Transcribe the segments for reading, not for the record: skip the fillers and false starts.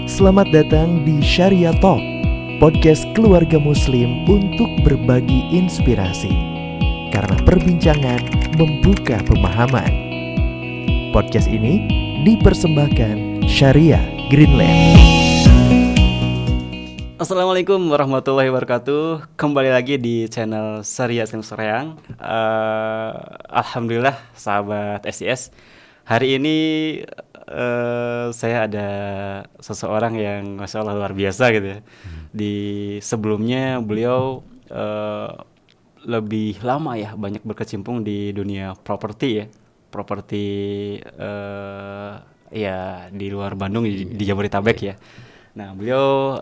Selamat datang di Sharia Talk, podcast keluarga muslim untuk berbagi inspirasi. Karena perbincangan membuka pemahaman. Podcast ini dipersembahkan Sharia Greenland. Assalamualaikum warahmatullahi wabarakatuh. Kembali lagi di channel Sharia Islam Soreang. Alhamdulillah sahabat SIS. Hari ini saya ada seseorang yang masya Allah luar biasa gitu ya. Di sebelumnya beliau lebih lama ya banyak berkecimpung di dunia properti ya. Properti ya di luar Bandung di Jabodetabek ya. Nah, beliau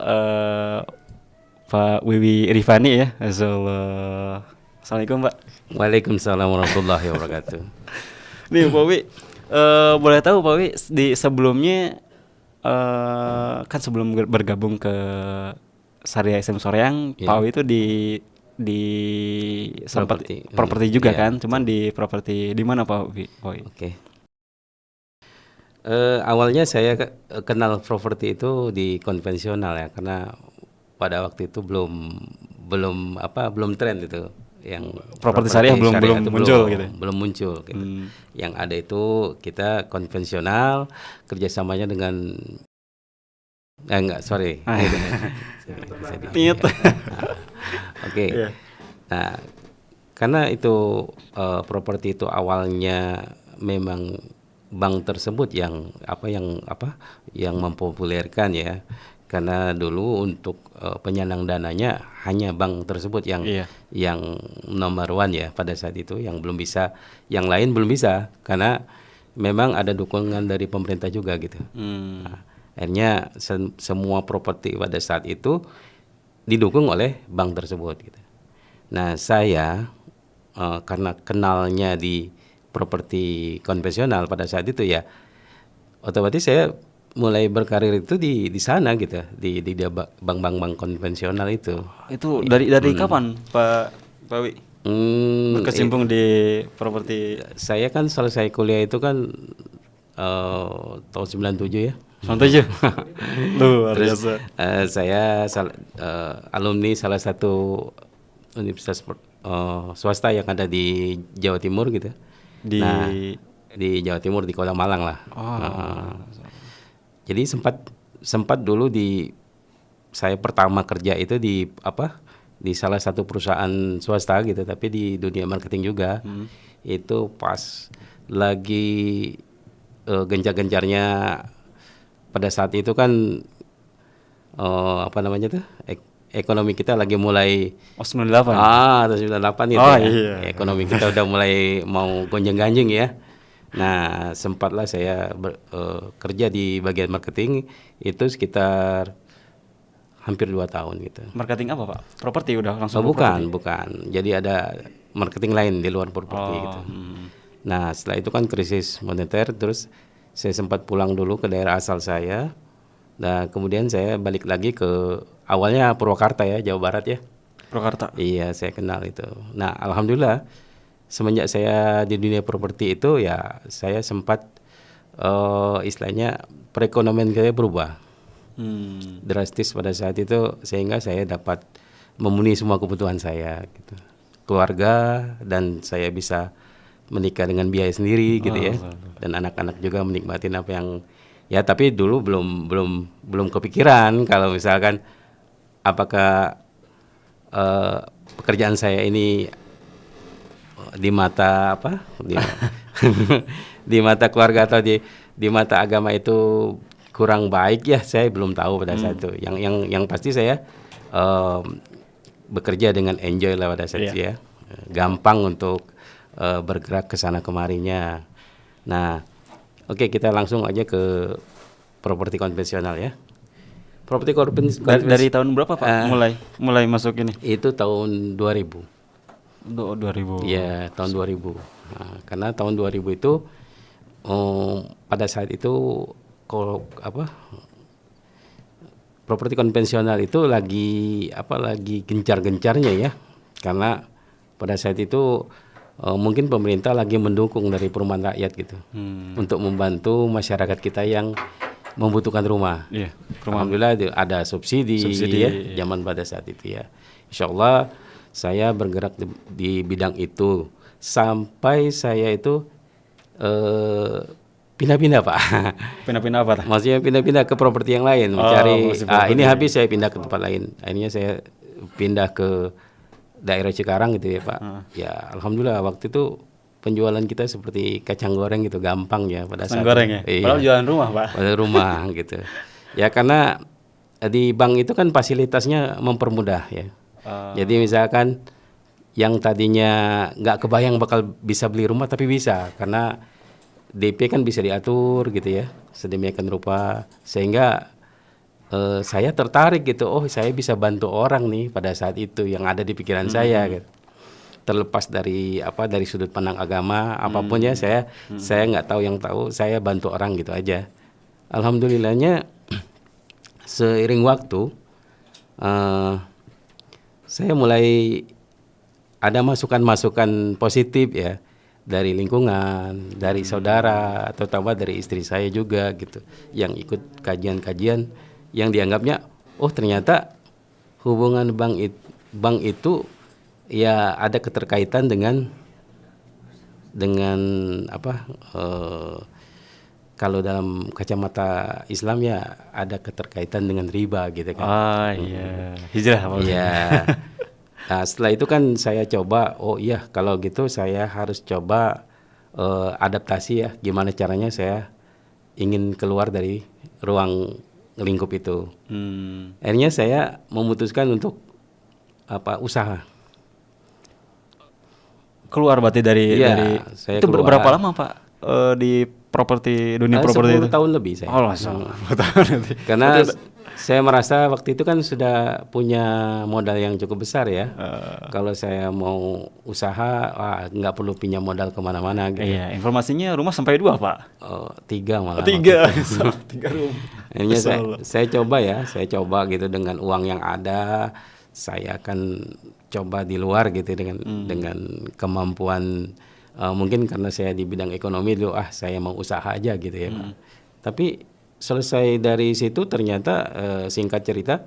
Pak Wiwi Rifani ya. Assalamualaikum, Pak. Waalaikumsalam warahmatullahi wabarakatuh. Nih, Pak Wiwi, boleh tahu Pak Wiwi di sebelumnya kan sebelum bergabung ke Sharia Islam Soreang, Pak Wiwi itu di sempat properti juga kan? Cuman di properti di mana Pak Wiwi? Oke. Awalnya saya kenal properti itu di konvensional ya, karena pada waktu itu belum tren itu, yang properti syariah belum muncul gitu. Belum muncul gitu. Yang ada itu kita konvensional, kerjasamanya dengan Oke. Nah, karena itu properti itu awalnya memang bank tersebut yang mempopulerkan ya, karena dulu untuk penyandang dananya hanya bank tersebut yang nomor one ya pada saat itu, yang belum bisa, yang lain belum bisa karena memang ada dukungan dari pemerintah juga gitu. Nah, akhirnya semua properti pada saat itu didukung oleh bank tersebut gitu. Nah, saya karena kenalnya di properti konvensional pada saat itu ya, otomatis saya mulai berkarir itu di sana gitu, di bank-bank konvensional itu. Itu dari kapan Pak Wi berkecimpung di properti? Saya kan selesai kuliah itu kan tahun 97 ya. 97. Luar biasa. Saya alumni salah satu universitas swasta yang ada di Jawa Timur gitu. Di Jawa Timur, di Kota Malang lah. Jadi sempat dulu saya pertama kerja itu di salah satu perusahaan swasta gitu, tapi di dunia marketing juga. Itu pas lagi gencar-gencarnya pada saat itu kan ekonomi kita lagi mulai 98. 98 itu ya. Ekonomi kita udah mulai mau gonjang-ganjing ya. Nah, sempatlah saya kerja di bagian marketing itu sekitar hampir 2 tahun gitu. Marketing apa, Pak? Properti udah langsung? Bukan. Jadi ada marketing lain di luar properti gitu. Nah, setelah itu kan krisis moneter, terus saya sempat pulang dulu ke daerah asal saya. Nah, kemudian saya balik lagi ke awalnya Purwakarta ya, Jawa Barat ya. Purwakarta. Iya, saya kenal itu. Nah, alhamdulillah semenjak saya di dunia properti itu ya, saya sempat istilahnya perekonomian saya berubah drastis pada saat itu, sehingga saya dapat memenuhi semua kebutuhan saya gitu, keluarga, dan saya bisa menikah dengan biaya sendiri gitu ya. Dan anak-anak juga menikmati apa yang ya, tapi dulu belum kepikiran kalau misalkan apakah pekerjaan saya ini di mata di mata keluarga atau di mata agama itu kurang baik ya, saya belum tahu pada saat itu. Yang pasti saya bekerja dengan enjoy lah pada saat itu ya, gampang untuk bergerak ke sana kemarinya. Nah, oke, kita langsung aja ke properti konvensional ya. Properti konvensional dari tahun berapa Pak mulai masuk ini? Itu tahun 2000. 2000. Ya, tahun 2000. Nah, karena tahun 2000 itu pada saat itu properti konvensional itu lagi gencar-gencarnya ya. Karena pada saat itu mungkin pemerintah lagi mendukung dari perumahan rakyat gitu, untuk membantu masyarakat kita yang membutuhkan rumah. Iya, Alhamdulillah ada subsidi ya, zaman pada saat itu ya. Insya Allah saya bergerak di bidang itu sampai saya itu pindah-pindah Pak. Pindah-pindah apa? Maksudnya pindah-pindah ke properti yang lain, mencari ini habis saya pindah ke tempat lain. Akhirnya saya pindah ke daerah Cikarang gitu ya Pak. Ya alhamdulillah waktu itu penjualan kita seperti kacang goreng gitu, gampang ya pada saat goreng ya. Padahal jualan rumah Pak. Pada rumah gitu. Ya karena di bank itu kan fasilitasnya mempermudah ya. Jadi misalkan yang tadinya nggak kebayang bakal bisa beli rumah tapi bisa karena DP kan bisa diatur gitu ya, sedemikian rupa sehingga saya tertarik gitu. Oh saya bisa bantu orang nih pada saat itu yang ada di pikiran saya gitu. Terlepas dari dari sudut pandang agama apapun ya saya nggak tahu, yang tahu saya bantu orang gitu aja. Alhamdulillahnya seiring waktu saya mulai ada masukan-masukan positif ya dari lingkungan, dari saudara, terutama dari istri saya juga gitu, yang ikut kajian-kajian yang dianggapnya oh ternyata hubungan bank itu ya ada keterkaitan dengan kalau dalam kacamata Islam ya ada keterkaitan dengan riba gitu kan. Iya, hijrah Pak. Iya. Nah, setelah itu kan saya coba, oh iya kalau gitu saya harus coba adaptasi ya, gimana caranya saya ingin keluar dari ruang lingkup itu. Akhirnya saya memutuskan untuk usaha. Keluar berarti dari saya itu keluar. berapa lama Pak di dunia properti itu? 10 tahun lebih saya. Oh, 10 tahun. Karena saya merasa waktu itu kan sudah punya modal yang cukup besar ya. Kalau saya mau usaha, nggak perlu pinjam modal kemana-mana gitu. Iya, informasinya rumah sampai 2 Pak. 3 malah. 3 rumah. Akhirnya saya coba gitu dengan uang yang ada. Saya akan coba di luar gitu dengan kemampuan. Mungkin karena saya di bidang ekonomi dulu, saya mau usaha aja gitu ya Pak. Tapi selesai dari situ ternyata singkat cerita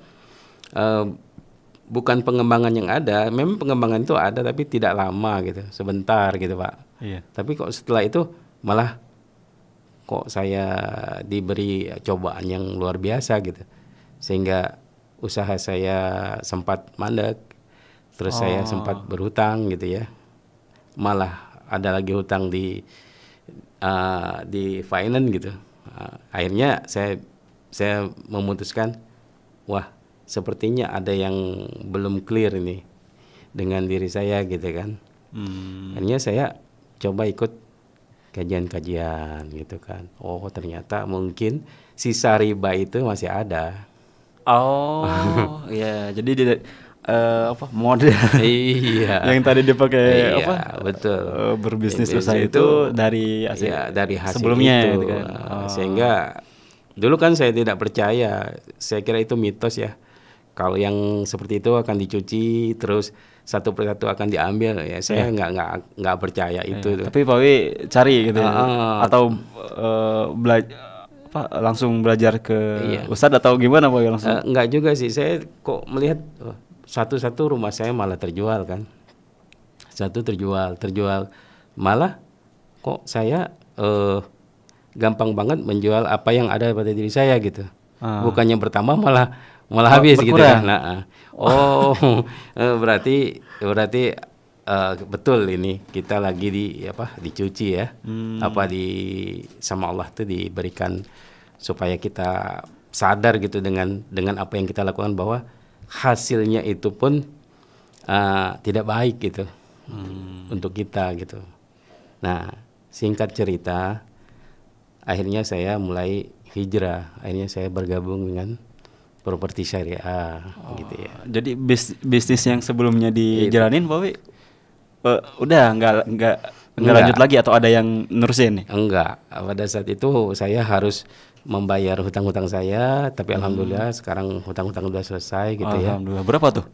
bukan pengembangan yang ada, memang pengembangan itu ada tapi tidak lama gitu, sebentar gitu Pak. Iya. Tapi kok setelah itu malah kok saya diberi cobaan yang luar biasa gitu, sehingga usaha saya sempat mandek, terus saya sempat berhutang gitu ya, malah ada lagi hutang di finance gitu. Akhirnya saya memutuskan, wah sepertinya ada yang belum clear ini dengan diri saya gitu kan. Akhirnya saya coba ikut kajian-kajian gitu kan. Oh ternyata mungkin sisa riba itu masih ada. Oh ya, jadi model yang tadi dipakai betul berbisnis usaha itu dari hasil sebelumnya itu gitu kan. Sehingga dulu kan saya tidak percaya, saya kira itu mitos ya, kalau yang seperti itu akan dicuci terus satu persatu akan diambil ya, saya nggak percaya itu. Tapi Pak Wi cari gitu atau langsung belajar ke Ustadz atau gimana Pak Wi langsung? Nggak juga sih, saya kok melihat satu-satu rumah saya malah terjual kan, terjual malah kok saya gampang banget menjual apa yang ada pada diri saya gitu, bukannya bertambah malah habis berkurang. Gitu ya. Berarti betul ini kita lagi dicuci ya, sama Allah tuh diberikan supaya kita sadar gitu dengan apa yang kita lakukan bahwa hasilnya itu pun tidak baik gitu untuk kita gitu. Nah singkat cerita, akhirnya saya mulai hijrah, akhirnya saya bergabung dengan properti syariah gitu ya. Jadi bisnis yang sebelumnya dijalanin Pak Wi udah nggak lanjut lagi atau ada yang nerusin nih? Enggak, pada saat itu saya harus membayar hutang-hutang saya, tapi alhamdulillah sekarang hutang-hutang udah selesai gitu ya. Alhamdulillah. Berapa tuh?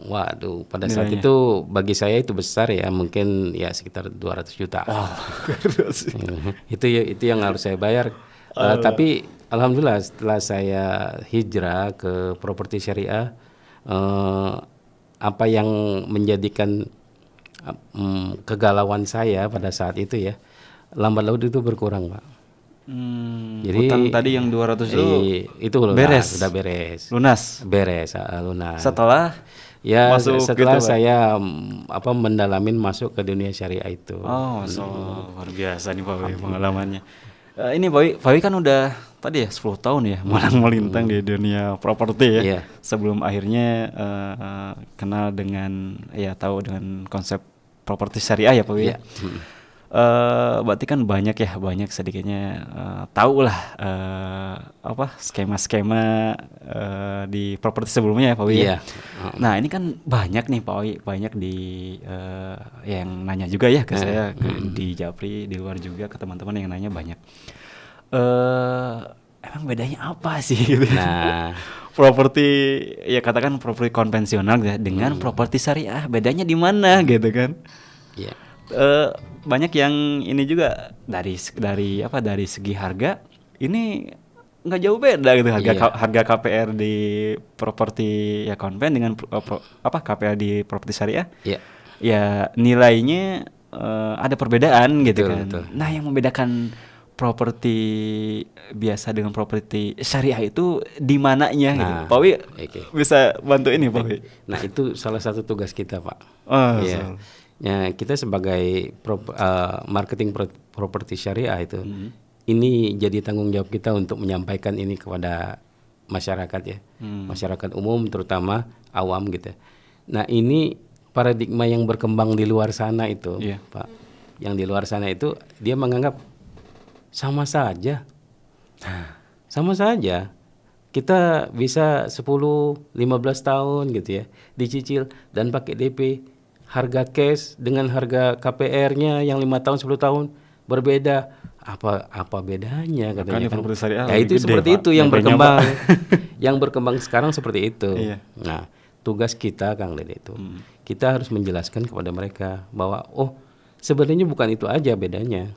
Waduh, pada saat itu bagi saya itu besar ya, mungkin ya sekitar 200 juta. Wow. Itu yang harus saya bayar. Tapi alhamdulillah setelah saya hijrah ke properti syariah, apa yang menjadikan kegalauan saya pada saat itu ya, lambat laun itu berkurang, Pak. Jadi hutang tadi yang 200 itu beres, sudah beres. Lunas. Lunas. gitu, setelah saya mendalamin masuk ke dunia syariah itu. Luar biasa nih Pak Wi pengalamannya. Ini Pak Wi kan udah tadi ya 10 tahun ya melintang di dunia properti ya. Yeah. Sebelum akhirnya kenal dengan tahu dengan konsep properti syariah ya Pak Wi. Yeah. Berarti kan banyak sedikitnya tahu lah skema-skema di properti sebelumnya ya Pak Wi. Yeah. Nah ini kan banyak nih Pak Wi, banyak yang nanya juga ya ke saya di Japri, di luar juga ke teman-teman yang nanya banyak. Emang bedanya apa sih gitu? Nah, properti ya katakan properti konvensional dengan properti syariah, bedanya di mana gitu kan? Iya. Banyak yang ini juga dari segi harga ini nggak jauh beda gitu harga KPR di properti ya konven dengan KPR di properti syariah. Iya. Ya nilainya ada perbedaan gitu kan. Betul. Nah yang membedakan properti biasa dengan properti syariah itu di mananya gitu. Pak Wi bisa bantu ini Pak Wi. Nah itu salah satu tugas kita Pak. Ya, kita sebagai marketing properti syariah itu, ini jadi tanggung jawab kita untuk menyampaikan ini kepada masyarakat ya, masyarakat umum terutama awam gitu. Nah ini paradigma yang berkembang di luar sana itu, Pak, yang di luar sana itu dia menganggap sama saja, kita bisa 10-15 tahun gitu ya, dicicil dan pakai DP. Harga cash dengan harga KPR-nya yang 5 tahun 10 tahun berbeda. Apa bedanya katanya kan? Ya itu seperti Pak. Itu yang berkembang. Yang berkembang sekarang seperti itu. Iya. Nah, tugas kita Kang Dede itu. Kita harus menjelaskan kepada mereka bahwa sebenarnya bukan itu aja bedanya.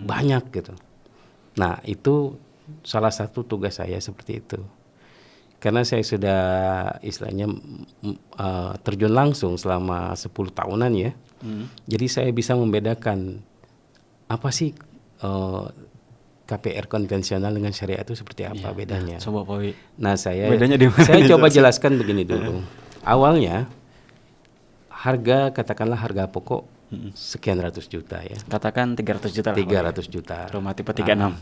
Banyak gitu. Nah, itu salah satu tugas saya seperti itu. Karena saya sudah istilahnya terjun langsung selama 10 tahunan ya. Jadi saya bisa membedakan apa sih KPR konvensional dengan syariah itu seperti apa bedanya. Coba Pak Wi. Nah saya coba jelaskan begini dulu. Awalnya katakanlah harga pokok sekian ratus juta ya. Katakan 300 juta. 300 juta. Rumah tipe 36.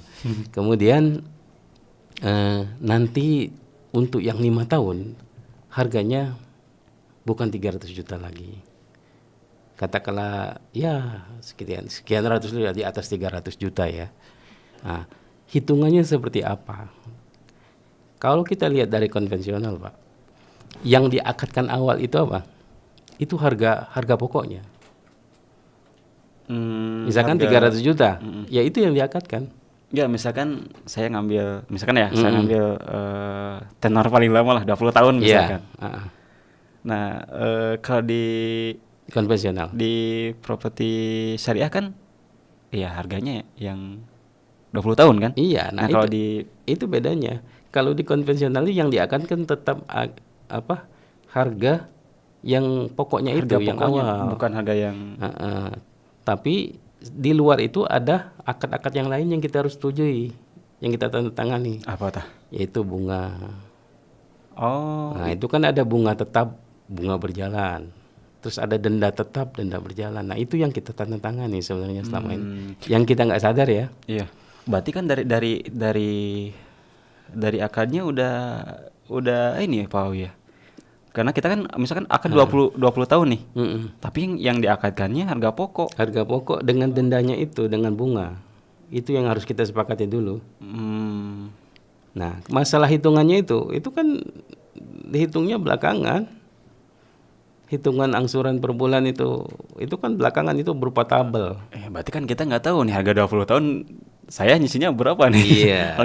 Kemudian nanti untuk yang 5 tahun harganya bukan 300 juta lagi. Katakanlah ya sekian ratus di atas 300 juta ya. Nah, hitungannya seperti apa? Kalau kita lihat dari konvensional, Pak, yang diakadkan awal itu apa? Itu harga pokoknya. Misalkan 300 juta, ya itu yang diakadkan. Ya misalkan saya ngambil tenor paling lama lah 20 tahun misalkan. Nah kalau di konvensional di properti syariah kan ya harganya yang 20 tahun kan? Iya. Nah kalau itu bedanya. Kalau di konvensional yang diakankan tetap harga yang pokoknya harga itu yang awal, bukan harga yang tapi di luar itu ada akad-akad yang lain yang kita harus setujui, yang kita tanda tangani. Apa tah? Yaitu bunga. Nah itu kan ada bunga tetap, bunga berjalan. Terus ada denda tetap, denda berjalan. Nah itu yang kita tanda tangani sebenarnya selama ini. Yang kita nggak sadar ya. Iya. Berarti kan dari akadnya udah ini ya Pak Wi ya. Karena kita kan misalkan akad 20 tahun nih. Tapi yang diakadkannya harga pokok. Harga pokok dengan dendanya itu, dengan bunga. Itu yang harus kita sepakati dulu. Nah, masalah hitungannya itu kan dihitungnya belakangan. Hitungan angsuran per bulan itu kan belakangan, itu berupa tabel. Berarti kan kita nggak tahu nih harga 20 tahun saya nyisinya berapa nih? Iya.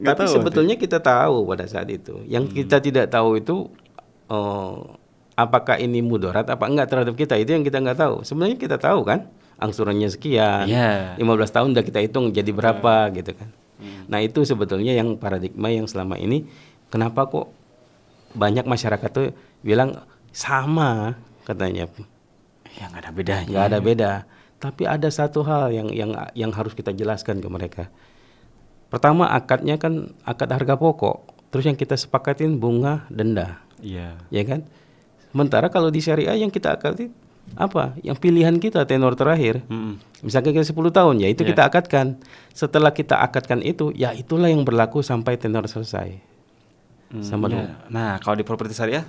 Tapi sebetulnya kita tahu pada saat itu. Yang kita tidak tahu itu apakah ini mudarat apa enggak terhadap kita, itu yang kita nggak tahu. Sebenarnya kita tahu kan angsurannya sekian. 15 tahun udah kita hitung jadi berapa gitu kan. Nah itu sebetulnya yang paradigma yang selama ini kenapa kok banyak masyarakat tuh bilang sama katanya. Ya nggak ada bedanya. Nggak ada beda. Tapi ada satu hal yang harus kita jelaskan ke mereka. Pertama akadnya kan akad harga pokok. Terus yang kita sepakatin bunga denda. Iya. Ya kan? Sementara kalau di syariah yang kita akadin apa? Yang pilihan kita tenor terakhir. Misalnya kita 10 tahun, ya itu kita akadkan. Setelah kita akadkan itu, ya itulah yang berlaku sampai tenor selesai. Nah, kalau di properti syariah,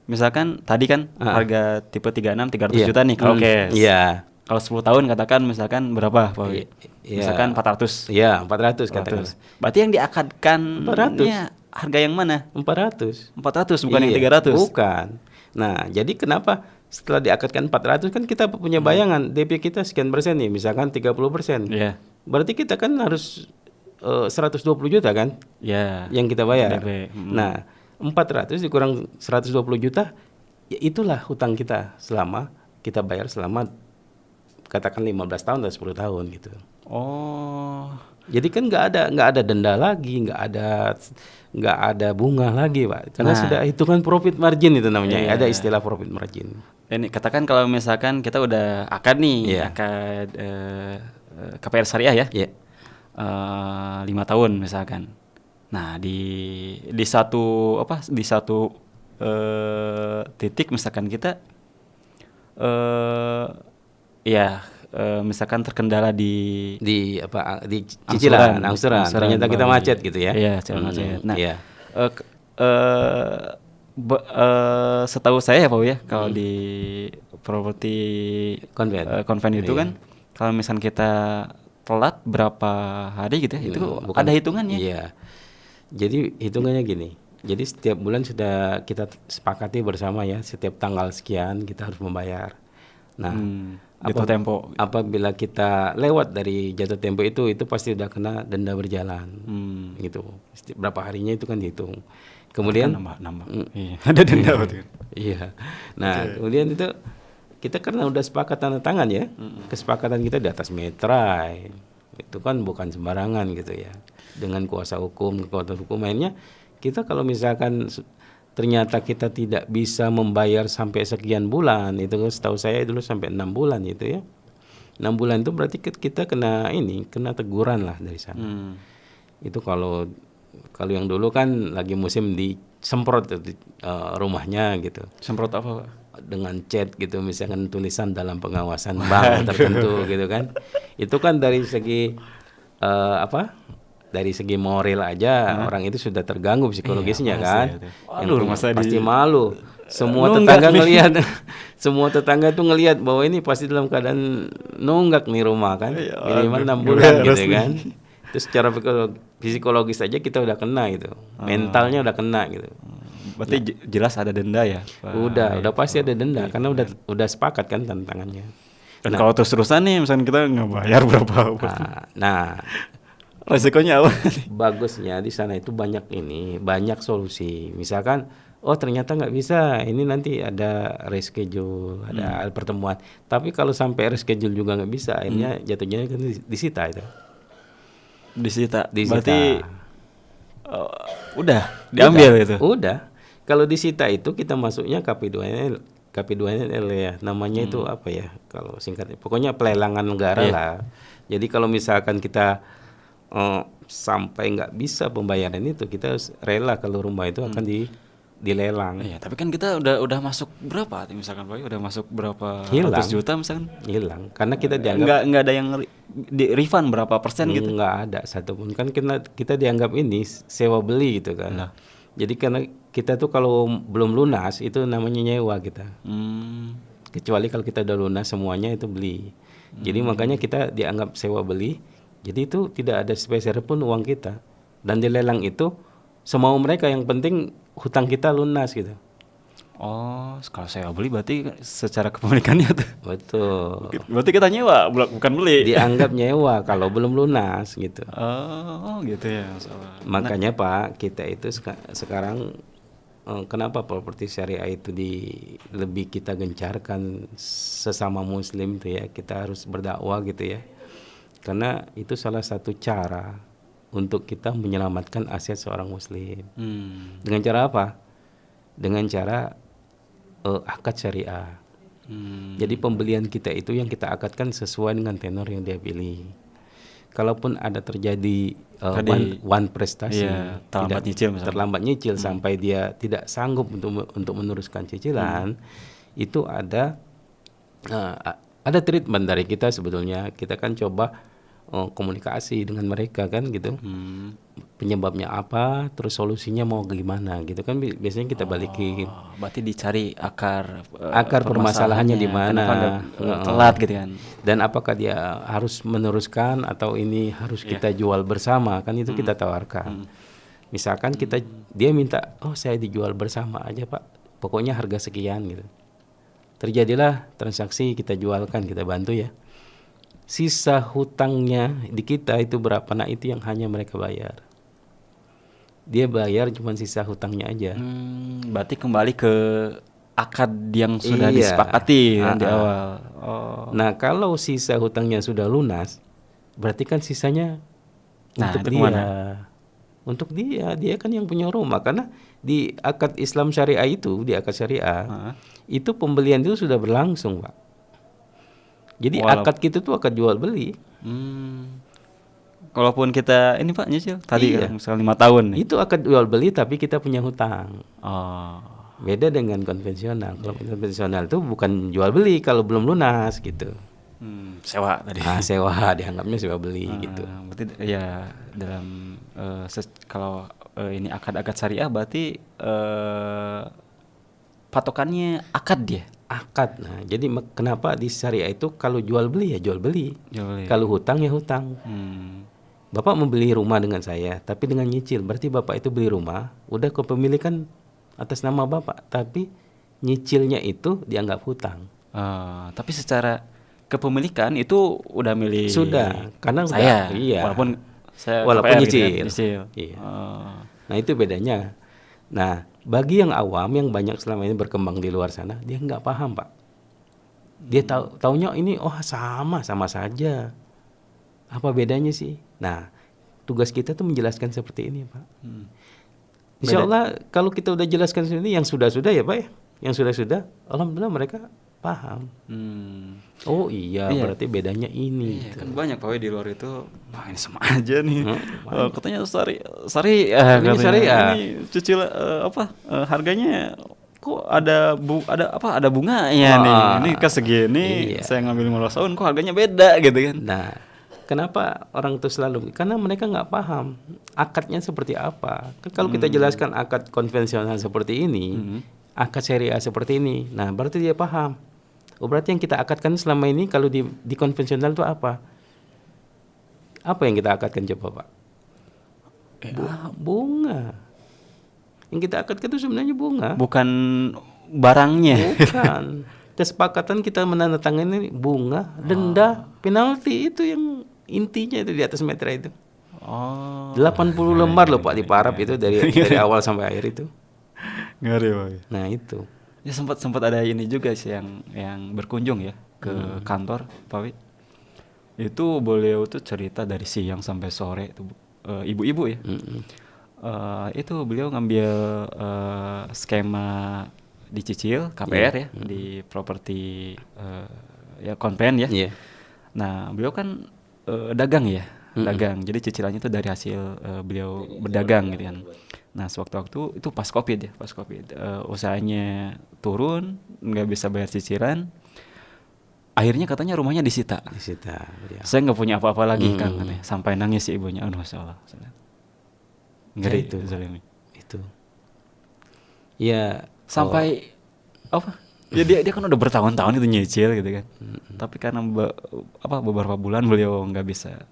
misalkan tadi kan harga tipe 36 300 juta nih. Oke. Iya. Kalau 10 tahun katakan misalkan berapa, Pak Wi? Misalkan 400. Iya, 400 katakan. Berarti yang diakadkan 400. Harga yang mana? 400. 400 bukan yang 300. Bukan. Nah, jadi kenapa setelah diakadkan 400 kan kita punya bayangan DP kita sekian persen nih, misalkan 30%. Iya. Berarti kita kan harus 120 juta kan? Iya. Yang kita bayar. Nah, 400 dikurang 120 juta, ya itulah hutang kita selama kita bayar selama katakan 15 tahun atau 10 tahun gitu. Oh. Jadi kan nggak ada denda lagi, nggak ada bunga lagi, Pak. Karena sudah hitungan profit margin itu namanya. Ada istilah profit margin. Ini katakan kalau misalkan kita udah akad nih, akad KPR syariah ya. 5 tahun misalkan. Nah, di satu titik misalkan kita misalkan terkendala di cicilan, angsuran. Ternyata kita macet gitu ya. Iya, macet. Nah, setahu saya ya Pak ya, kalau di properti konven itu kan, kalau misalkan kita telat berapa hari gitu ya, itu ada hitungannya. Iya. Jadi hitungannya gini. Jadi setiap bulan sudah kita sepakati bersama ya, setiap tanggal sekian kita harus membayar. Nah, jatuh tempo. Apabila kita lewat dari jatuh tempo itu pasti udah kena denda berjalan. Gitu. Berapa harinya itu kan dihitung. Kemudian nambah. Iya. Ada denda berarti. Iya. Nah, kemudian itu kita karena udah sepakat tanda tangan ya. Kesepakatan kita di atas meterai. Itu kan bukan sembarangan gitu ya. Dengan kuasa hukum, kekuatan hukum lainnya, kita kalau misalkan ternyata kita tidak bisa membayar sampai sekian bulan, itu setahu saya dulu sampai 6 bulan gitu ya. 6 bulan itu berarti kita kena teguran lah dari sana. Itu kalau yang dulu kan lagi musim disemprot rumahnya gitu. Semprot apa, Pak? Dengan cat gitu, misalkan tulisan dalam pengawasan bank tertentu gitu kan. Itu kan dari segi dari segi moral aja orang itu sudah terganggu psikologisnya kan. Pasti malu. Semua tetangga ngelihat, semua tetangga tuh ngelihat bahwa ini pasti dalam keadaan nunggak nih rumah kan, minimal 6 bulan gitu kan. Terus secara psikologis aja kita udah kena gitu, mentalnya udah kena gitu. Berarti jelas ada denda ya? Udah pasti ada denda karena udah sepakat kan tantangannya. Dan kalau terus-terusan nih, misalnya kita nggak bayar berapa? Nah, resikonya apa? Bagusnya di sana itu banyak solusi. Misalkan, ternyata nggak bisa, ini nanti ada reschedule, ada pertemuan. Tapi kalau sampai reschedule juga nggak bisa, akhirnya jatuhnya kan disita itu. Disita. Berarti udah diambil itu. Udah. Kalau disita itu kita masuknya KP2NL ya, namanya itu apa ya? Kalau singkatnya, pokoknya pelelangan negara lah. Jadi kalau misalkan kita sampai nggak bisa pembayaran itu, kita rela kalau rumah itu akan dilelang. Iya, tapi kan kita udah masuk berapa? Misalkan Pak, udah masuk berapa ratus juta misalkan? Hilang, karena kita dianggap nggak ada yang di refund berapa persen gitu? Nggak ada satupun. Kan kita dianggap ini sewa beli gitu kan. Nah. Jadi karena kita tuh kalau belum lunas itu namanya nyewa kita. Kecuali kalau kita udah lunas semuanya itu beli. Jadi makanya kita dianggap sewa beli. Jadi itu tidak ada spesial pun uang kita. Dan di lelang itu semau mereka, yang penting hutang kita lunas gitu. Oh, kalau sewa beli berarti secara kepemilikannya tuh. Betul. Berarti kita nyewa, bukan beli. Dianggap nyewa kalau belum lunas gitu. Oh, gitu ya. Makanya Pak, kita itu sekarang kenapa properti syariah itu lebih kita gencarkan sesama muslim tuh ya, kita harus berdakwah gitu ya. Karena itu salah satu cara untuk kita menyelamatkan aset seorang muslim. Dengan cara apa? Dengan cara akad syariah. Jadi pembelian kita itu yang kita akadkan sesuai dengan tenor yang dia pilih. Kalaupun ada terjadi one prestasi, terlambat nyicil sampai dia tidak sanggup untuk meneruskan cicilan, itu ada treatment dari kita sebetulnya. Kita kan coba komunikasi dengan mereka kan gitu, penyebabnya apa, terus solusinya mau gimana gitu kan, biasanya kita balikin. Berarti dicari akar permasalahannya di mana, telat gitu kan, dan apakah dia harus meneruskan atau ini harus kita jual bersama kan, itu kita tawarkan. Misalkan dia minta, saya dijual bersama aja Pak, pokoknya harga sekian gitu. Terjadilah transaksi, kita jualkan, kita bantu ya. Sisa hutangnya di kita itu berapa? Nah itu yang hanya mereka bayar. Dia bayar cuma sisa hutangnya aja. Berarti kembali ke akad yang sudah disepakati di awal. Nah kalau sisa hutangnya sudah lunas, berarti kan sisanya untuk dia. Kemana? Untuk dia kan yang punya rumah. Karena di akad Islam syariah itu, di akad syariah itu pembelian itu sudah berlangsung Pak. Jadi akad kita tuh akad jual beli. Kalaupun kita ini Pak nyicil tadi kan misalnya 5 tahun nih. Itu akad jual beli tapi kita punya hutang. Beda dengan konvensional. Kalau konvensional itu bukan jual beli kalau belum lunas gitu. Sewa tadi. Sewa dianggapnya sewa beli gitu. Berarti ya dalam kalau ini akad-akad syariah berarti patokannya akad dia. Akad. Nah, jadi kenapa di syariah itu kalau jual beli ya jual beli. Kalau hutang ya hutang. Bapak membeli rumah dengan saya, tapi dengan nyicil. Berarti Bapak itu beli rumah, udah kepemilikan atas nama Bapak, tapi nyicilnya itu dianggap hutang. Tapi secara kepemilikan itu udah milik. Sudah, karena saya. Walaupun saya nyicil. Iya. Nah itu bedanya. Nah, bagi yang awam yang banyak selama ini berkembang di luar sana, dia nggak paham Pak. Dia taunya ini sama saja. Apa bedanya sih? Nah, tugas kita tuh menjelaskan seperti ini Pak. Insya Allah kalau kita udah jelaskan seperti ini, yang sudah ya Pak ya, yang sudah, alhamdulillah mereka paham. Oh iya, berarti bedanya ini. Iya, kan banyak Pak di luar itu, ini sama aja nih. Katanya sari ini syariah. Ini cicil harganya kok ada bunganya nih. Ini kan segini, saya ngambil 15 tahun kok harganya beda gitu kan. Nah, kenapa orang itu selalu? Karena mereka nggak paham akadnya seperti apa. Kalau kita jelaskan akad konvensional seperti ini, akad syariah seperti ini, nah berarti dia paham. Berarti yang kita akadkan selama ini kalau di konvensional itu apa? Apa yang kita akadkan coba Pak? Bunga. Yang kita akadkan itu sebenarnya bunga. Bukan barangnya. Bukan. Kesepakatan kita menandatangani bunga, denda, penalti, itu yang intinya itu di atas metra itu. 80 lembar loh Pak di Parab itu dari awal sampai akhir itu. Ngeri Pak. Nah itu. Ya sempat ada ini juga sih yang berkunjung ya ke kantor Pak Wi. Itu beliau tuh cerita dari siang sampai sore itu ibu-ibu ya. Itu beliau ngambil skema dicicil KPR ya di properti ya konven ya. Nah beliau kan dagang ya, dagang. Jadi cicilannya itu dari hasil beliau berdagang gitu kan. Nah sewaktu-waktu itu pas COVID, usahanya turun, nggak bisa bayar cicilan, akhirnya katanya rumahnya disita. Ya. Saya nggak punya apa-apa lagi kan, katanya. Sampai nangis si ibunya, masya Allah. Ngeri itu zalimi. Itu. Ya. Sampai apa? Ya dia kan udah bertahun-tahun itu nyicil gitu kan. Tapi karena beberapa bulan beliau nggak bisa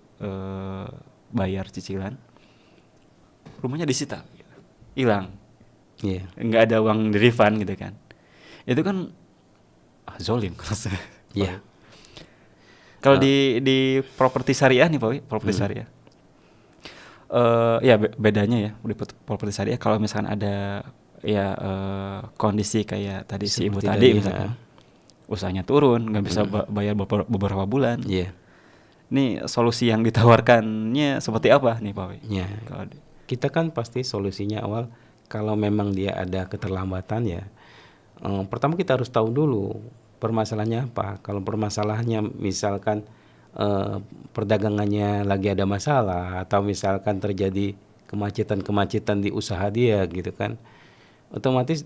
bayar cicilan, rumahnya disita. Hilang, nggak ada uang di refund gitu kan. Itu kan zolim kerasa. Kalau di properti syariah nih Pak Wi, properti syariah, ya bedanya ya di properti syariah kalau misalkan ada ya kondisi kayak tadi si ibu Seperti tadi tadi, misalkan usahanya turun, nggak bisa bayar beberapa bulan. Iya. Nih solusi yang ditawarkannya seperti apa nih Pak Wi? Ya, kita kan pasti solusinya awal kalau memang dia ada keterlambatan ya. Pertama kita harus tahu dulu permasalahannya apa. Kalau permasalahannya misalkan perdagangannya lagi ada masalah atau misalkan terjadi kemacetan di usaha dia gitu kan, otomatis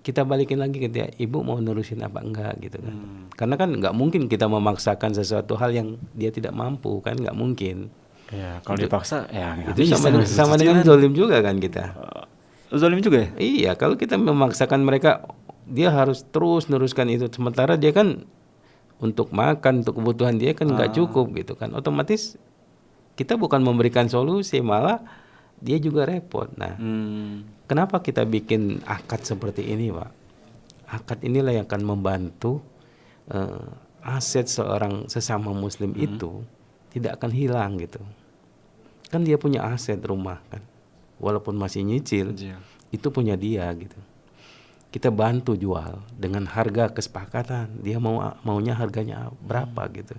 kita balikin lagi ke dia, ibu mau nerusin apa enggak gitu kan. Karena kan nggak mungkin kita memaksakan sesuatu hal yang dia tidak mampu kan, nggak mungkin. Ya kalau dipaksa ya Itu sama dengan zalim juga kan kita. Zalim juga ya? Iya, kalau kita memaksakan mereka dia harus terus neruskan itu, sementara dia kan untuk makan, untuk kebutuhan dia kan nggak cukup gitu kan. Otomatis kita bukan memberikan solusi, malah dia juga repot. Nah, kenapa kita bikin akad seperti ini, Pak? Akad inilah yang akan membantu aset seorang sesama muslim itu tidak akan hilang gitu. Kan dia punya aset rumah kan, walaupun masih nyicil, itu punya dia gitu. Kita bantu jual dengan harga kesepakatan, dia maunya harganya berapa gitu.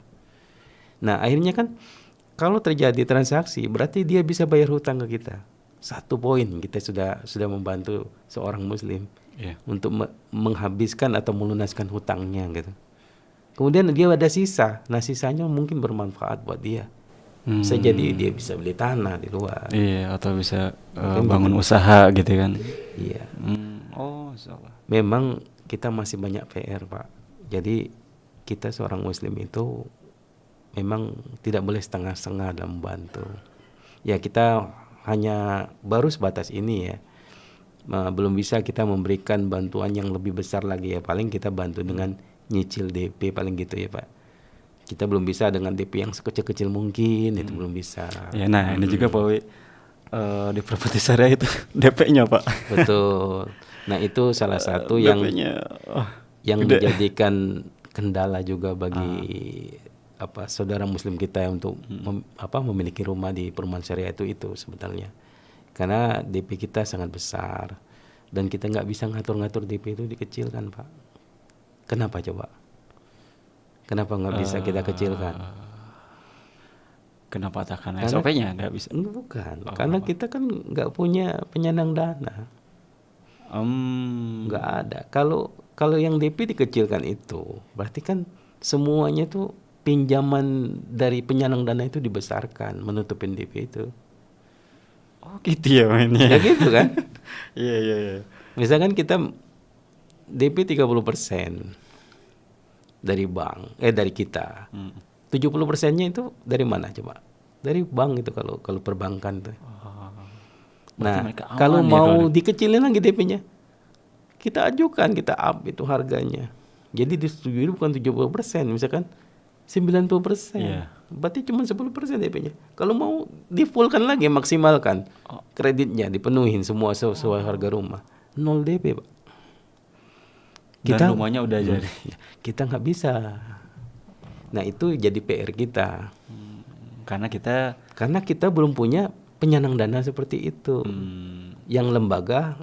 Nah akhirnya kan kalau terjadi transaksi berarti dia bisa bayar hutang ke kita. 1 poin kita sudah membantu seorang muslim untuk menghabiskan atau melunaskan hutangnya gitu. Kemudian dia ada sisa, nah sisanya mungkin bermanfaat buat dia. Bisa jadi dia bisa beli tanah di luar. Iya, atau bisa bangun usaha gitu kan. Iya. Oh, salah. Memang kita masih banyak PR, Pak. Jadi kita seorang muslim itu memang tidak boleh setengah-setengah dalam membantu. Ya kita hanya baru sebatas ini ya. Belum bisa kita memberikan bantuan yang lebih besar lagi ya. Paling kita bantu dengan nyicil DP paling gitu ya, Pak. Kita belum bisa dengan DP yang sekecil-kecil mungkin, itu belum bisa. Ya, nah ini juga Pak Wi, di properti syariah itu DP-nya Pak. Betul. Nah itu salah satu yang menjadikan kendala juga bagi saudara muslim kita untuk memiliki rumah di perumahan syariah itu sebetulnya. Karena DP kita sangat besar dan kita nggak bisa ngatur-ngatur DP itu dikecilkan, Pak. Kenapa coba? Kenapa nggak bisa kita kecilkan? Kenapa takkan SOP-nya nggak bisa? Bukan, karena kita kan nggak punya penyandang dana. Nggak ada. Kalau yang DP dikecilkan itu, berarti kan semuanya tuh pinjaman dari penyandang dana itu dibesarkan, menutupin DP itu. Oh gitu ya mainnya. Ya gitu kan? Iya. Misalkan kita DP 30% dari bank, dari kita. 70%-nya itu dari mana coba? Dari bank itu kalau perbankan tuh. Nah, kalau mau dikecilin lagi DP-nya, kita ajukan, kita up itu harganya. Jadi disetujui bukan 70%, misalkan 90%. Berarti cuma 10% DP-nya. Kalau mau di-fullkan lagi, maksimalkan kreditnya, dipenuhin semua sesuai harga rumah. 0 DP, Pak. Dan rumahnya udah jadi. Kita nggak bisa. Nah, itu jadi PR kita. Karena kita belum punya penyandang dana seperti itu, yang lembaga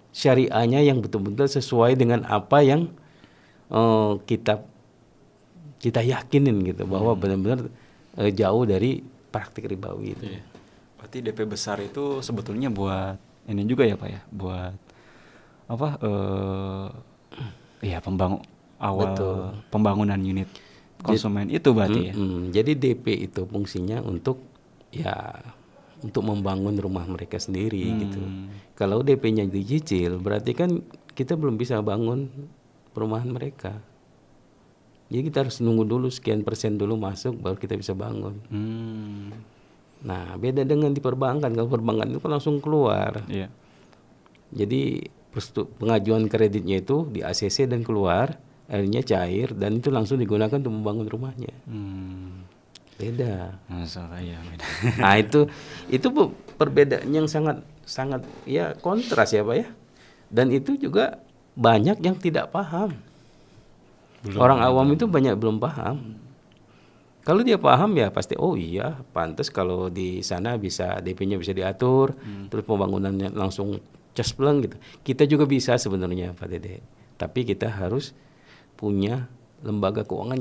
syariahnya yang betul-betul sesuai dengan apa yang kita yakinin gitu, bahwa benar-benar jauh dari praktik ribawi itu. Berarti DP besar itu sebetulnya buat ini juga ya Pak ya, buat pembangunan unit konsumen itu berarti ya. Jadi DP itu fungsinya untuk membangun rumah mereka sendiri gitu. Kalau DP-nya dicicil, berarti kan kita belum bisa bangun perumahan mereka. Jadi kita harus nunggu dulu sekian persen dulu masuk, baru kita bisa bangun. Nah, beda dengan di perbankan. Kalau perbankan itu kan langsung keluar. Jadi pengajuan kreditnya itu di ACC dan keluar, akhirnya cair dan itu langsung digunakan untuk membangun rumahnya. Beda. Masalah ya beda. Nah itu perbedaan yang sangat ya kontras ya Pak ya. Dan itu juga banyak yang tidak paham. Orang awam itu banyak belum paham. Kalau dia paham ya pasti pantas kalau di sana bisa DP-nya bisa diatur, terus pembangunannya langsung caspleng gitu. Kita juga bisa sebenarnya Pak Dede. Tapi kita harus punya lembaga keuangan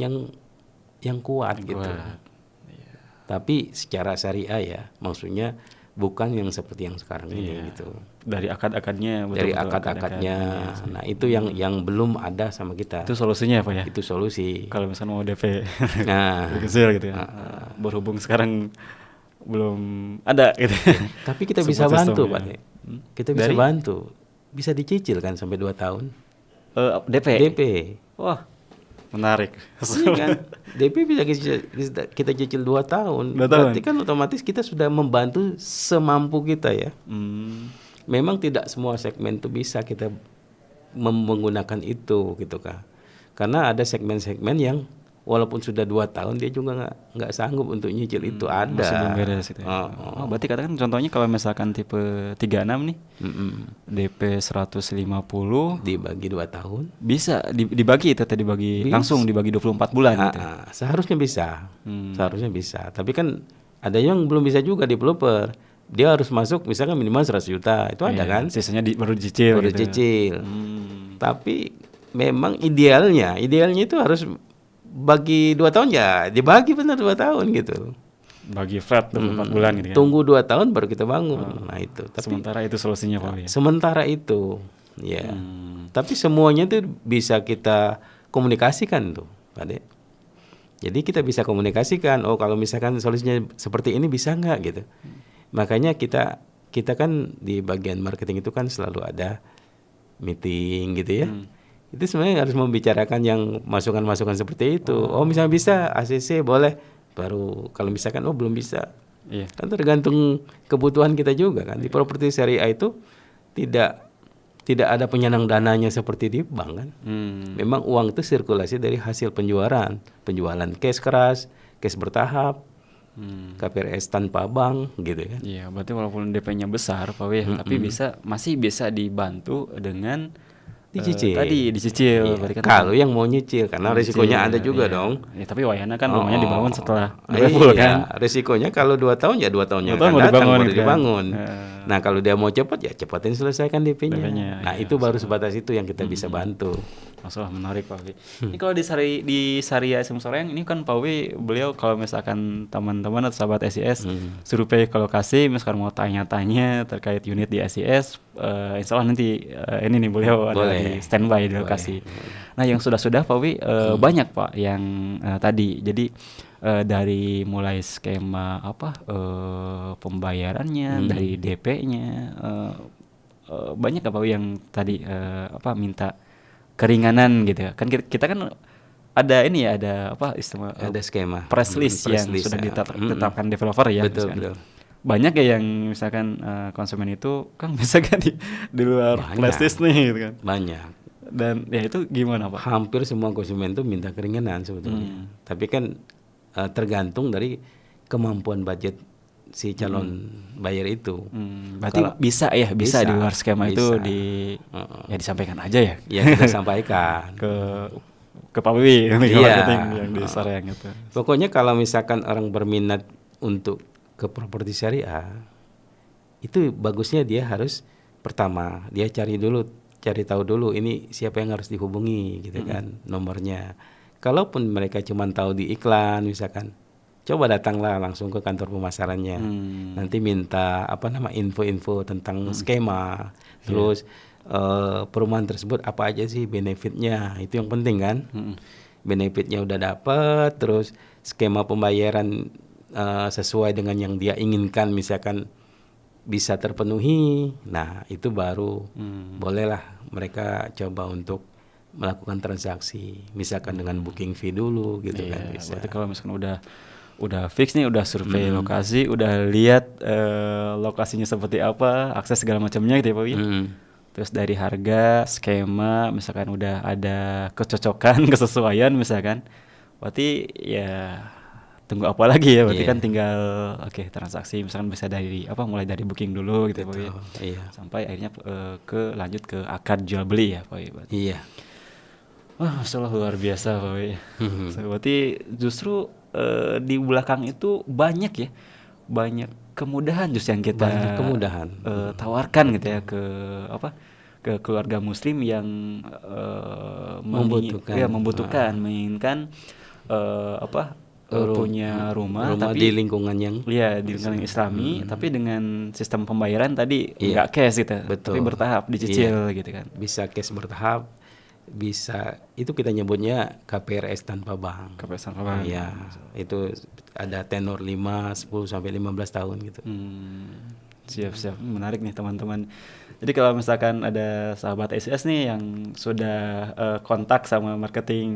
yang kuat gitu. Iya. Tapi secara syariah ya, maksudnya bukan yang seperti yang sekarang ini gitu. Dari akad-akadnya, dari akad-akadnya. Nah, itu yang belum ada sama kita. Itu solusinya apa ya? Itu solusi. Kalau misalnya mau DP Nah, kecil gitu ya. Berhubung sekarang belum ada gitu. Tapi kita bisa bantu, Pak. Kita bisa Dari? bantu. Bisa dicicil kan sampai 2 tahun. DP. DP. Wah, menarik. Iya kan? DP bisa kita cicil 2 tahun. 2 tahun. Berarti kan otomatis kita sudah membantu semampu kita ya. Memang tidak semua segmen itu bisa kita menggunakan itu gitu kan. Karena ada segmen-segmen yang walaupun sudah 2 tahun dia juga nggak sanggup untuk nyicil itu ada. Masih belum beres itu ya. Berarti katakan contohnya kalau misalkan tipe 36 nih, DP 150 dibagi 2 tahun. bisa dibagi itu tadi dibagi langsung dibagi 24 bulan gitu. Seharusnya bisa. Seharusnya bisa. Tapi kan ada yang belum bisa juga developer. Dia harus masuk misalkan minimal 100 juta. Itu ada kan? Sisanya baru dicicil Baru gitu. cicil. Tapi memang idealnya itu harus bagi 2 tahun ya dibagi benar 2 tahun gitu. Bagi flat 24 bulan gitu kan. Tunggu 2 tahun baru kita bangun. Nah itu. Tapi Sementara itu solusinya Pak ya. sementara itu ya. Tapi semuanya itu bisa kita komunikasikan tuh, Pak De. Jadi kita bisa komunikasikan. Oh kalau misalkan solusinya seperti ini bisa nggak gitu. Makanya kita kan di bagian marketing itu kan selalu ada meeting gitu ya. Itu sebenarnya harus membicarakan yang masukan-masukan seperti itu. Oh misalnya bisa ACC boleh. Baru kalau misalkan belum bisa. Iya. Kan tergantung kebutuhan kita juga kan. Di properti syariah itu tidak ada penyandang dananya seperti di bank kan. Memang uang itu sirkulasi dari hasil penjualan cash keras, cash bertahap, KPRS tanpa bank gitu kan. Iya, berarti walaupun DP-nya besar Pak Wi, tapi masih bisa dibantu dengan Dicicil. Tadi dicicil. Iya. Berarti kan Kalau yang mau nyicil karena risikonya ada juga dong. Ya, tapi wayahnya kan rumahnya dibangun setelah Iya, full kan. risikonya kalau 2 tahun ya 2 tahun yang 2 tahun akan mau datang dibangun baru gitu kan. dibangun. Nah kalau dia mau cepat ya cepatin selesaikan DP-nya. Nah iya, itu baru sebatas itu yang kita bisa bantu. Masalah menarik Pak Wi. Ini kalau di Syariah SM Soreang ini kan Pak Wi beliau kalau misalkan teman-teman atau sahabat SIS survei ke lokasi misalkan mau tanya-tanya terkait unit di SIS, insya Allah nanti ini nih beliau ada di standby di lokasi. Nah yang sudah Pak Wi banyak Pak yang tadi jadi dari mulai skema pembayarannya dari DP-nya banyak Pak Wi yang tadi minta keringanan gitu kan kita kan ada ini ya ada istilah ada skema press list yang sudah ditetapkan developer ya betul. Banyak ya yang misalkan konsumen itu kan misalkan di luar press list nih gitu kan banyak dan ya itu gimana Pak? Hampir semua konsumen itu minta keringanan sebetulnya tapi kan tergantung dari kemampuan budget si calon buyer itu. Berarti bisa di luar skema itu disampaikan aja ya? Ya kita sampaikan ke Pak Wiwi marketing yang di Soreang itu. Pokoknya kalau misalkan orang berminat untuk ke properti syariah, itu bagusnya dia harus pertama dia cari tahu dulu ini siapa yang harus dihubungi gitu kan nomornya. Kalaupun mereka cuma tahu di iklan misalkan. Coba datanglah langsung ke kantor pemasarannya. Nanti minta info-info tentang skema. Terus perumahan tersebut apa aja sih benefitnya? Itu yang penting kan. Benefitnya udah dapat, terus skema pembayaran sesuai dengan yang dia inginkan misalkan bisa terpenuhi. Nah, itu baru bolehlah mereka coba untuk melakukan transaksi. Misalkan dengan booking fee dulu gitu kan bisa. Berarti kalau misalkan udah fix nih, udah survei lokasi, udah lihat lokasinya seperti apa, akses segala macamnya gitu ya Pak Wi. Terus dari harga, skema, misalkan udah ada kecocokan, kesesuaian misalkan. Berarti ya tunggu apa lagi ya? Berarti kan tinggal transaksi misalkan bisa dari mulai dari booking dulu gitu ya Pak Wi. Sampai akhirnya lanjut ke akad jual beli ya Pak Wi. Iya. Wah, Masya Allah luar biasa Pak Wi. Berarti justru di belakang itu banyak kemudahan justru yang kita banyak kemudahan tawarkan gitu ya ke keluarga muslim yang membutuhkan menginginkan punya rumah tapi di lingkungan yang di lingkungan Islami tapi dengan sistem pembayaran tadi nggak cash gitu. Betul. Tapi bertahap dicicil gitu kan. Bisa cash bertahap, bisa itu kita nyebutnya KPRS tanpa bank. KPRS tanpa bank. Ya, itu ada tenor 5, 10 sampai 15 tahun gitu. Siap. Menarik nih teman-teman. Jadi kalau misalkan ada sahabat SIS nih yang sudah kontak sama marketing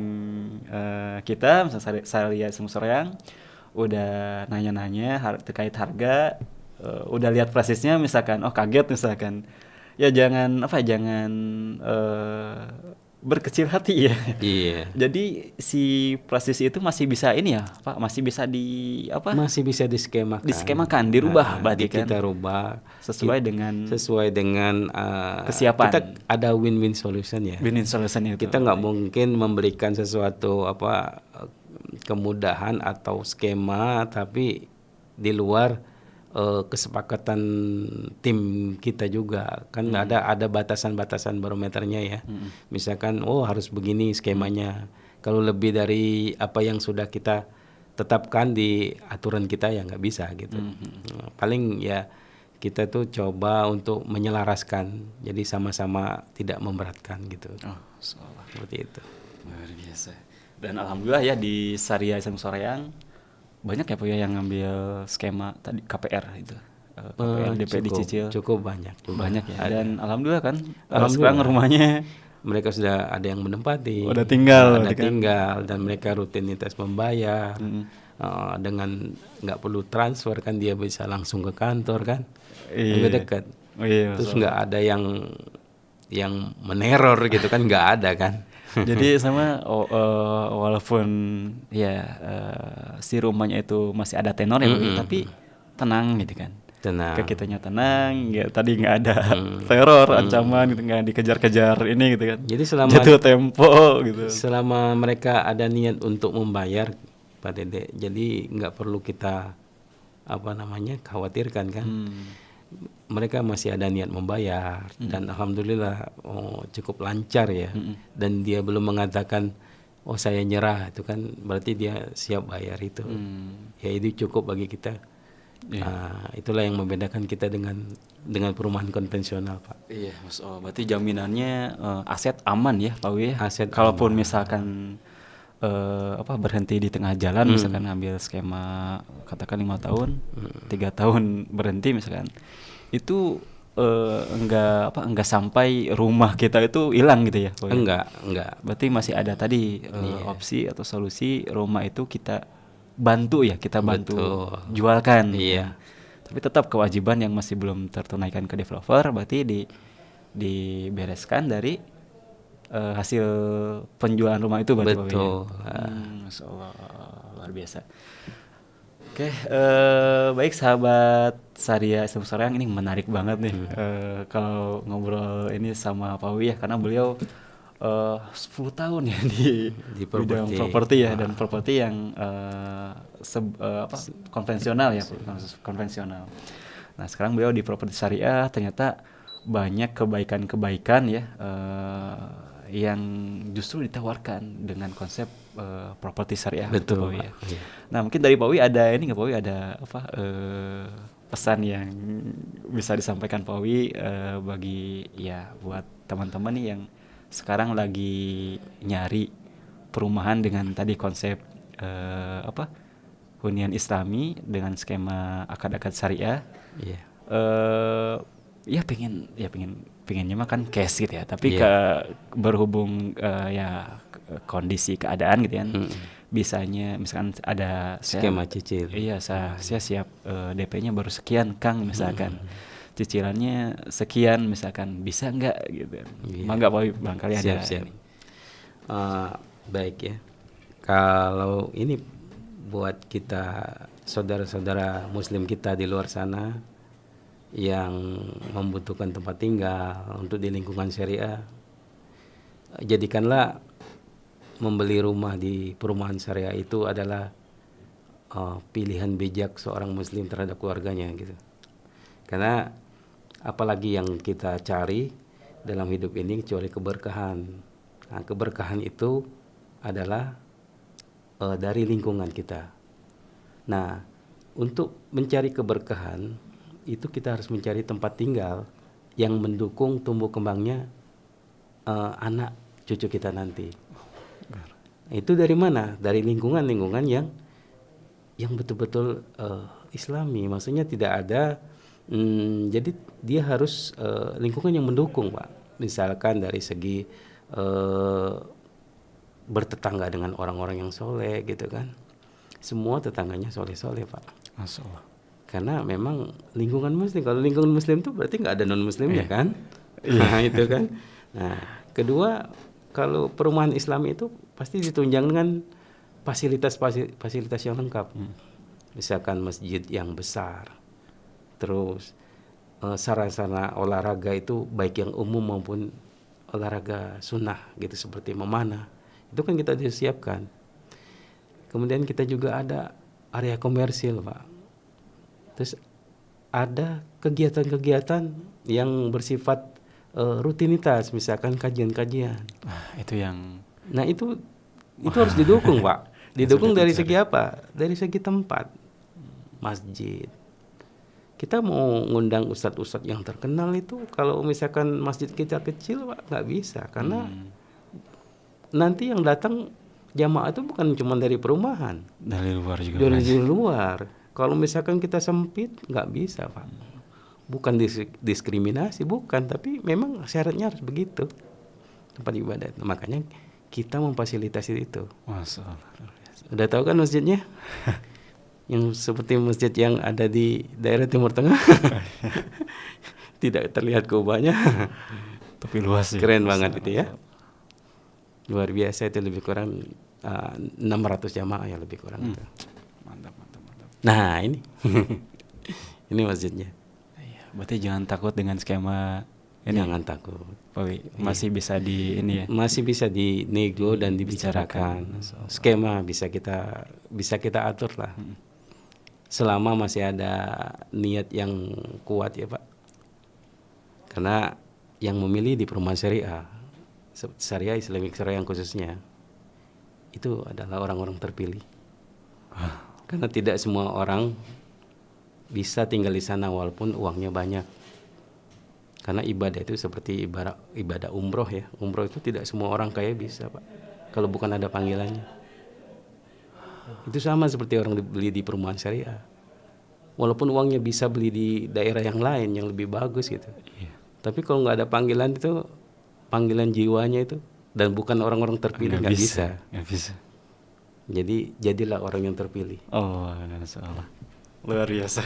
kita, misalnya Saria Islam Soreang, udah nanya-nanya terkait harga, udah lihat presisnya misalkan, kaget misalkan, ya jangan berkecil hati ya. Iya. Jadi si presisi itu masih bisa ini ya, Pak, masih bisa masih bisa diskemakan. Diskemakan, dirubah berarti kan. Kita rubah sesuai dengan kesiapan. Kita ada win-win solution ya. Win-win solution itu. Kita nggak mungkin memberikan sesuatu kemudahan atau skema tapi di luar kesepakatan tim kita juga kan ada batasan-batasan barometernya ya. Misalkan harus begini skemanya. Kalau lebih dari apa yang sudah kita tetapkan di aturan kita ya nggak bisa gitu. Paling ya kita tuh coba untuk menyelaraskan, jadi sama-sama tidak memberatkan gitu. Seperti itu. Luar biasa. Dan alhamdulillah ya di Saria Islam Soreang banyak ya Pak ya yang ngambil skema tadi KPR itu. KPR DP dicicil. Cukup banyak. Banyak ya. Ada. Dan alhamdulillah kan sekarang rumahnya mereka sudah ada yang menempati. Udah tinggal. Dan mereka rutinitas membayar. Dengan nggak perlu transfer kan dia bisa langsung ke kantor kan. Lebih dekat. Terus nggak ada yang meneror gitu kan, nggak ada kan. Jadi sama walaupun si rumahnya itu masih ada tenor ya, tapi tenang gitu kan. Tenang. Ke kitanya tenang, ya tadi nggak ada teror, ancaman gitu, nggak dikejar-kejar ini gitu kan. Jadi selama jatuh tempo gitu. Selama mereka ada niat untuk membayar Pak Dede, jadi nggak perlu kita khawatirkan kan. Mereka masih ada niat membayar dan alhamdulillah cukup lancar ya. Dan dia belum mengatakan saya nyerah, itu kan berarti dia siap bayar itu. Ya itu cukup bagi kita. Itulah yang membedakan kita dengan perumahan konvensional Pak. Iya, Mas. Berarti jaminannya aset aman ya Pak Wi. Aset kalaupun aman. Misalkan berhenti di tengah jalan, misalkan ngambil skema katakan 5 tahun, 3 tahun berhenti misalkan, itu enggak sampai rumah kita itu hilang gitu ya Pak? Enggak. Berarti masih ada tadi opsi atau solusi rumah itu kita bantu Betul. jualkan. Iya. Tapi tetap kewajiban yang masih belum tertunaikan ke developer berarti dibereskan dari hasil penjualan rumah itu berarti. Betul. Masya Allah, luar biasa. Oke, baik sahabat Saria Islam Soreang, ini menarik banget nih kalau ngobrol ini sama Pak Wi ya, karena beliau 10 tahun ya di bidang properti ya, dan properti yang konvensional ya, konvensional. Nah sekarang beliau di properti syariah ternyata banyak kebaikan-kebaikan ya yang justru ditawarkan dengan konsep properti syariah. Betul ya. Nah mungkin dari Pak Wi ada ini nggak Pak Wi, ada pesan yang bisa disampaikan Pak Wi bagi buat teman-teman nih yang sekarang lagi nyari perumahan dengan tadi konsep hunian Islami dengan skema akad-akad syariah. Pengennya mah kan cash gitu ya, tapi berhubung kondisi keadaan gitu kan, bisanya misalkan ada skema cicil. Iya, saya siap DP-nya baru sekian Kang misalkan. Cicilannya sekian misalkan, bisa nggak gitu. Mangga Pak, barangkali ada. Siap. Baik ya. Kalau ini buat kita saudara-saudara muslim kita di luar sana yang membutuhkan tempat tinggal untuk di lingkungan syariah, jadikanlah membeli rumah di perumahan syariah itu adalah pilihan bijak seorang muslim terhadap keluarganya gitu. Karena apalagi yang kita cari dalam hidup ini kecuali keberkahan. Nah, keberkahan itu adalah dari lingkungan kita. Nah, untuk mencari keberkahan itu kita harus mencari tempat tinggal yang mendukung tumbuh kembangnya anak cucu kita nanti. Itu dari mana? Dari lingkungan yang betul-betul Islami. Maksudnya tidak ada jadi dia harus lingkungan yang mendukung, Pak. Misalkan dari segi bertetangga dengan orang-orang yang soleh gitu kan. Semua tetangganya soleh-soleh, Pak. Masya Allah. Karena memang lingkungan muslim. Kalau lingkungan muslim itu berarti nggak ada non muslimnya kan? Nah itu kan. Nah kedua, kalau perumahan Islam itu pasti ditunjang dengan fasilitas yang lengkap. Misalkan masjid yang besar, terus sarana olahraga itu baik yang umum maupun olahraga sunnah gitu seperti memanah. Itu kan kita disiapkan. Kemudian kita juga ada area komersil, Pak. Terus ada kegiatan-kegiatan yang bersifat rutinitas, misalkan kajian-kajian. Nah itu harus didukung, Pak. Didukung dari segi apa? Dari segi tempat, masjid. Kita mau ngundang ustadz-ustadz yang terkenal itu, kalau misalkan masjid kita kecil, Pak, nggak bisa. Karena nanti yang datang jamaah itu bukan cuma dari perumahan, dari luar juga. Dari luar. Kalau misalkan kita sempit, nggak bisa, Pak. Bukan diskriminasi, bukan, tapi memang syaratnya harus begitu tempat ibadah. Makanya kita memfasilitasi itu. Masya Allah. Udah tahu kan masjidnya? Yang seperti masjid yang ada di daerah Timur Tengah. Tidak terlihat kubahnya. Tapi luas sih. Keren banget itu ya. Luar biasa, itu lebih kurang 600 jamaah ya, lebih kurang itu. Mantap. Nah ini ini masjidnya. Berarti jangan takut dengan skema ini. Jangan takut, Pak Wi. Masih bisa di ini ya. Masih bisa dinego dan dibicarakan. Skema bisa kita atur lah. Selama masih ada niat yang kuat ya, Pak. Karena yang memilih di perumahan syariah Islamic Syariah yang khususnya itu adalah orang-orang terpilih. Karena tidak semua orang bisa tinggal di sana walaupun uangnya banyak. Karena ibadah itu seperti ibadah umroh ya. Umroh itu tidak semua orang kaya bisa, Pak. Kalau bukan ada panggilannya. Itu sama seperti orang beli di perumahan syariah. Walaupun uangnya bisa beli di daerah yang lain yang lebih bagus gitu. Tapi kalau nggak ada panggilan itu, panggilan jiwanya itu, dan bukan orang-orang terpilih, nggak bisa. Nggak bisa. Jadi jadilah orang yang terpilih. Oh, masalah. Luar biasa.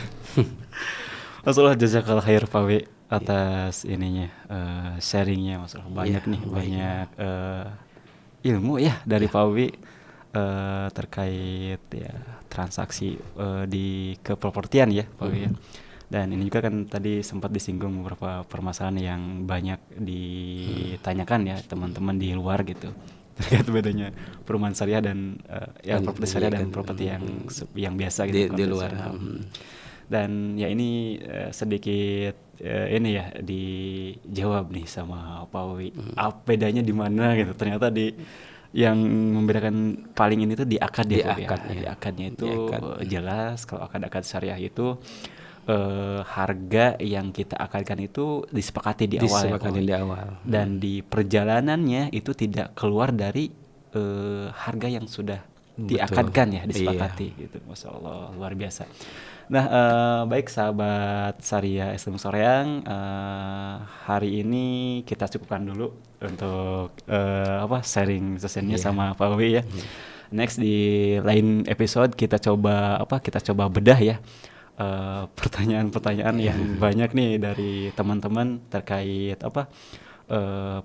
Masalah jazakallah khair Pak Wi atas ininya sharingnya, masalah banyak nih, banyak ilmu ya dari Pak Wi terkait ya transaksi di kepropertian ya Pak Wi ya. Dan ini juga kan tadi sempat disinggung beberapa permasalahan yang banyak ditanyakan ya teman-teman di luar gitu. Terkait bedanya perumahan syariah dan properti syariah dan properti yang biasa gitu di luar. Dan ya ini sedikit ini ya dijawab nih sama Pak Wi. Apa bedanya di mana gitu? Ternyata yang membedakan paling ini tuh di akad ya, di akadnya itu jelas. Kalau akad syariah itu harga yang kita akadkan itu disepakati di awal. Dan di perjalanannya itu tidak keluar dari harga yang sudah diakadkan ya, disepakati gitu. Masya Allah, luar biasa. Nah, baik sahabat Syariah Islam Soreang, hari ini kita cukupkan dulu untuk sharing sesinya sama Pak Wi ya. Next di lain episode kita coba bedah ya. Pertanyaan-pertanyaan yang banyak nih dari teman-teman terkait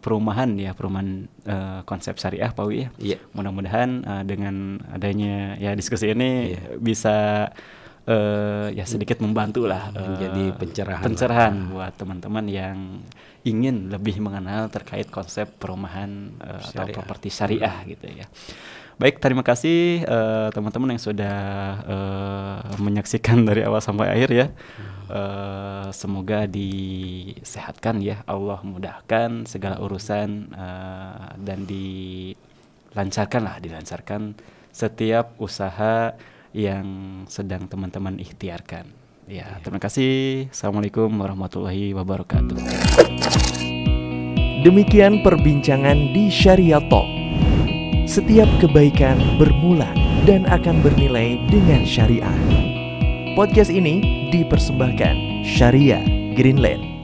perumahan konsep syariah Pak Wi ya. Mudah-mudahan dengan adanya ya diskusi ini bisa ya sedikit membantu lah menjadi pencerahan buat teman-teman yang ingin lebih mengenal terkait konsep perumahan atau properti syariah gitu ya. Baik, terima kasih teman-teman yang sudah menyaksikan dari awal sampai akhir ya. Semoga disehatkan ya, Allah mudahkan segala urusan dan dilancarkan setiap usaha yang sedang teman-teman ikhtiarkan. Ya, terima kasih. Assalamualaikum warahmatullahi wabarakatuh. Demikian perbincangan di Syariah Talk. Setiap kebaikan bermula dan akan bernilai dengan syariah. Podcast ini dipersembahkan Syariah Greenland.